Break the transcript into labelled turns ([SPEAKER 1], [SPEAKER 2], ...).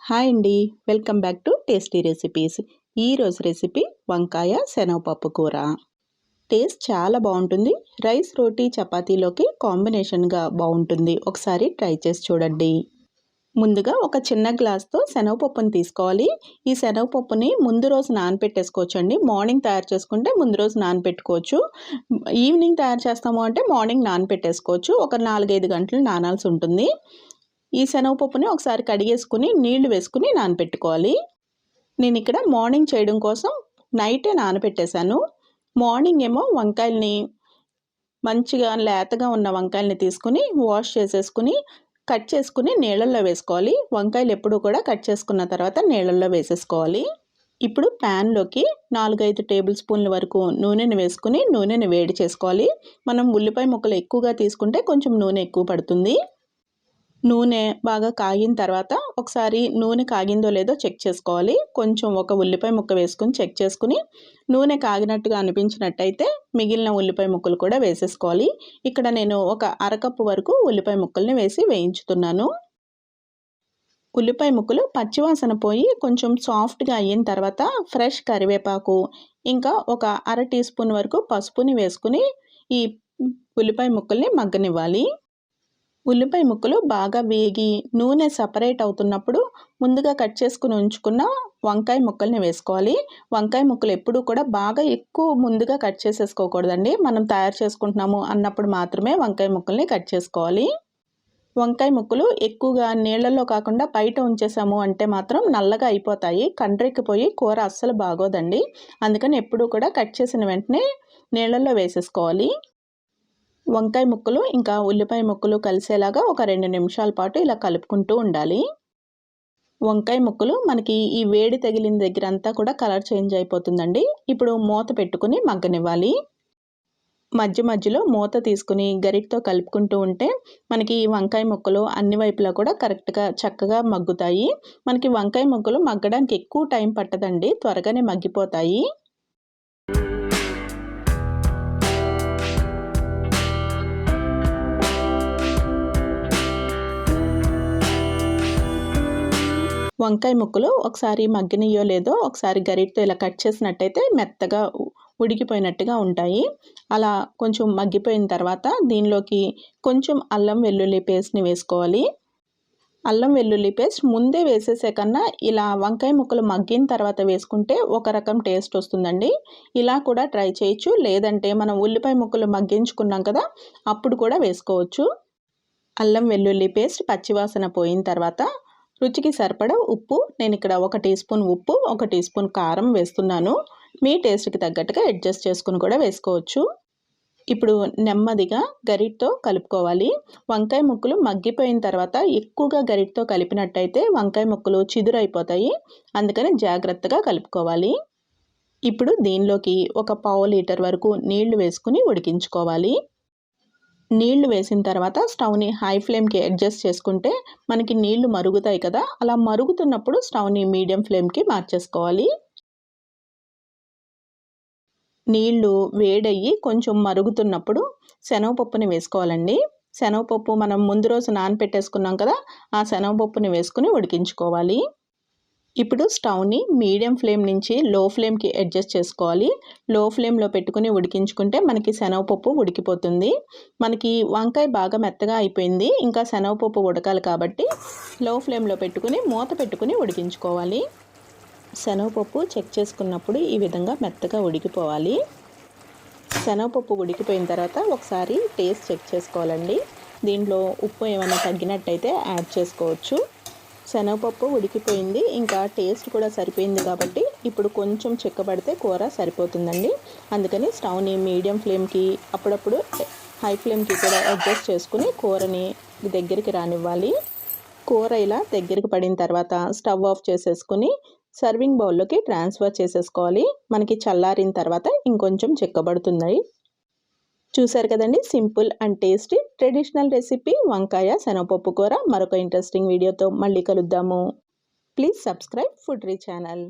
[SPEAKER 1] Hi అండి, welcome back to tasty recipes. ఈరోజు recipe వంకాయ శనగపప్పు కూర. టేస్ట్ చాలా బాగుంటుంది. రైస్, రోటీ, చపాతీలోకి కాంబినేషన్గా బాగుంటుంది. ఒకసారి ట్రై చేసి చూడండి. ముందుగా ఒక చిన్న గ్లాస్తో శనగపప్పుని తీసుకోవాలి. ఈ శనగపప్పుని ముందు రోజు నానపెట్టేసుకోవచ్చు అండి. మార్నింగ్ తయారు చేసుకుంటే ముందు రోజు నానపెట్టుకోవచ్చు. ఈవినింగ్ తయారు చేస్తాము అంటే మార్నింగ్ నానపెట్టేసుకోవచ్చు. ఒక 4-5 గంటలు నానాల్సి ఉంటుంది. ఈ శనగపప్పుని ఒకసారి కడిగేసుకుని నీళ్లు వేసుకుని నానపెట్టుకోవాలి. నేను ఇక్కడ మార్నింగ్ చేయడం కోసం నైటే నానపెట్టేశాను. మార్నింగ్ ఏమో వంకాయల్ని మంచిగా లేతగా ఉన్న వంకాయల్ని తీసుకుని వాష్ చేసేసుకుని కట్ చేసుకుని నీళ్ళల్లో వేసుకోవాలి. వంకాయలు ఎప్పుడూ కూడా కట్ చేసుకున్న తర్వాత నీళ్ళల్లో వేసేసుకోవాలి. ఇప్పుడు ప్యాన్లోకి 4-5 టేబుల్ స్పూన్ల వరకు నూనెని వేసుకుని నూనెని వేడి చేసుకోవాలి. మనం ఉల్లిపాయ ముక్కలు ఎక్కువగా తీసుకుంటే కొంచెం నూనె ఎక్కువ పడుతుంది. నూనె బాగా కాగిన తర్వాత ఒకసారి నూనె కాగిందో లేదో చెక్ చేసుకోవాలి. కొంచెం ఒక ఉల్లిపాయ ముక్క వేసుకుని చెక్ చేసుకుని నూనె కాగినట్టుగా అనిపించినట్టయితే మిగిలిన ఉల్లిపాయ ముక్కలు కూడా వేసేసుకోవాలి. ఇక్కడ నేను ఒక అరకప్పు వరకు ఉల్లిపాయ ముక్కల్ని వేసి వేయించుతున్నాను. ఉల్లిపాయ ముక్కలు పచ్చివాసన పోయి కొంచెం సాఫ్ట్గా అయిన తర్వాత ఫ్రెష్ కరివేపాకు ఇంకా ఒక 1/2 టీ స్పూన్ వరకు పసుపుని వేసుకుని ఈ ఉల్లిపాయ ముక్కల్ని మగ్గనివ్వాలి. ఉల్లిపాయ ముక్కలు బాగా వేగి నూనె సపరేట్ అవుతున్నప్పుడు ముందుగా కట్ చేసుకుని ఉంచుకున్న వంకాయ ముక్కల్ని వేసుకోవాలి. వంకాయ ముక్కలు ఎప్పుడూ కూడా బాగా ఎక్కువ ముందుగా కట్ చేసేసుకోకూడదండి. మనం తయారు చేసుకుంటున్నాము అన్నప్పుడు మాత్రమే వంకాయ ముక్కల్ని కట్ చేసుకోవాలి. వంకాయ ముక్కలు ఎక్కువగా నీళ్ళల్లో కాకుండా బయట ఉంచేసాము అంటే మాత్రం నల్లగా అయిపోతాయి. కండ్రెక్కిపోయి కూర అస్సలు బాగోదండి. అందుకని ఎప్పుడూ కూడా కట్ చేసిన వెంటనే నీళ్ళల్లో వేసేసుకోవాలి. వంకాయ ముక్కలు ఇంకా ఉల్లిపాయ ముక్కలు కలిసేలాగా ఒక 2 నిమిషాల పాటు ఇలా కలుపుకుంటూ ఉండాలి. వంకాయ ముక్కలు మనకి ఈ వేడి తగిలిన దగ్గర అంతా కూడా కలర్ చేంజ్ అయిపోతుందండి. ఇప్పుడు మూత పెట్టుకుని మగ్గనివ్వాలి. మధ్య మధ్యలో మూత తీసుకుని గరిటతో కలుపుకుంటూ ఉంటే మనకి ఈ వంకాయ ముక్కలు అన్ని వైపులా కూడా కరెక్ట్గా చక్కగా మగ్గుతాయి. మనకి వంకాయ ముక్కలు మగ్గడానికి ఎక్కువ టైం పట్టదండి, త్వరగానే మగ్గిపోతాయి. వంకాయ ముక్కలు ఒకసారి మగ్గినయో లేదో ఒకసారి గరిటతో ఇలా కట్ చేసినట్టయితే మెత్తగా ఉడికిపోయినట్టుగా ఉంటాయి. అలా కొంచెం మగ్గిపోయిన తర్వాత దీనిలోకి కొంచెం అల్లం వెల్లుల్లి పేస్ట్ని వేసుకోవాలి. అల్లం వెల్లుల్లి పేస్ట్ ముందే వేసేసే కన్నా ఇలా వంకాయ ముక్కలు మగ్గిన తర్వాత వేసుకుంటే ఒక రకం టేస్ట్ వస్తుందండి. ఇలా కూడా ట్రై చేయొచ్చు. లేదంటే మనం ఉల్లిపాయ ముక్కలు మగ్గించుకున్నాం కదా, అప్పుడు కూడా వేసుకోవచ్చు. అల్లం వెల్లుల్లి పేస్ట్ పచ్చివాసన పోయిన తర్వాత రుచికి సరిపడా ఉప్పు, నేను ఇక్కడ 1 టీ స్పూన్ ఉప్పు, 1 టీ స్పూన్ కారం వేస్తున్నాను. మీ టేస్ట్కి తగ్గట్టుగా అడ్జస్ట్ చేసుకుని కూడా వేసుకోవచ్చు. ఇప్పుడు నెమ్మదిగా గరిటతో కలుపుకోవాలి. వంకాయ ముక్కలు మగ్గిపోయిన తర్వాత ఎక్కువగా గరిటతో కలిపినట్టయితే వంకాయ ముక్కలు చిదురైపోతాయి. అందుకని జాగ్రత్తగా కలుపుకోవాలి. ఇప్పుడు దీనిలోకి ఒక 1/2 లీటర్ వరకు నీళ్లు వేసుకుని ఉడికించుకోవాలి. నీళ్లు వేసిన తర్వాత స్టవ్ని హై ఫ్లేమ్కి అడ్జస్ట్ చేసుకుంటే మనకి నీళ్లు మరుగుతాయి కదా, అలా మరుగుతున్నప్పుడు స్టవ్ని మీడియం ఫ్లేమ్కి మార్చేసుకోవాలి. నీళ్లు వేడయ్యి కొంచెం మరుగుతున్నప్పుడు శనగపప్పుని వేసుకోవాలండి. శనగపప్పు మనం ముందు రోజు నానపెట్టేసుకున్నాం కదా, ఆ శనగపప్పుని వేసుకుని ఉడికించుకోవాలి. ఇప్పుడు స్టవ్ని మీడియం ఫ్లేమ్ నుంచి లో ఫ్లేమ్కి అడ్జస్ట్ చేసుకోవాలి. లో ఫ్లేమ్లో పెట్టుకుని ఉడికించుకుంటే మనకి శనగపప్పు ఉడికిపోతుంది. మనకి వంకాయ బాగా మెత్తగా అయిపోయింది, ఇంకా శనగపప్పు ఉడకాలి కాబట్టి లో ఫ్లేమ్లో పెట్టుకుని మూత పెట్టుకుని ఉడికించుకోవాలి. శనగపప్పు చెక్ చేసుకున్నప్పుడు ఈ విధంగా మెత్తగా ఉడికిపోవాలి. శనగపప్పు ఉడికిపోయిన తర్వాత ఒకసారి టేస్ట్ చెక్ చేసుకోవాలండి. దీంట్లో ఉప్పు ఏమైనా తగ్గినట్టయితే యాడ్ చేసుకోవచ్చు. శనగపప్పు ఉడికిపోయింది, ఇంకా టేస్ట్ కూడా సరిపోయింది కాబట్టి ఇప్పుడు కొంచెం చిక్కబడితే కూర సరిపోతుందండి. అందుకని స్టవ్ని మీడియం ఫ్లేమ్కి అప్పుడప్పుడు హై ఫ్లేమ్కి కూడా అడ్జస్ట్ చేసుకుని కూరని దగ్గరికి రానివ్వాలి. కూర ఇలా దగ్గరికి పడిన తర్వాత స్టవ్ ఆఫ్ చేసేసుకుని సర్వింగ్ బౌల్లోకి ట్రాన్స్ఫర్ చేసేసుకోవాలి. మనకి చల్లారిన తర్వాత ఇంకొంచెం చిక్కబడుతుంది. చూసారు కదండి, simple and tasty traditional recipe వంకాయ శనగపప్పు కూర. మరొక ఇంట్రెస్టింగ్ వీడియోతో మళ్ళీ కలుద్దాము. Please subscribe food re channel.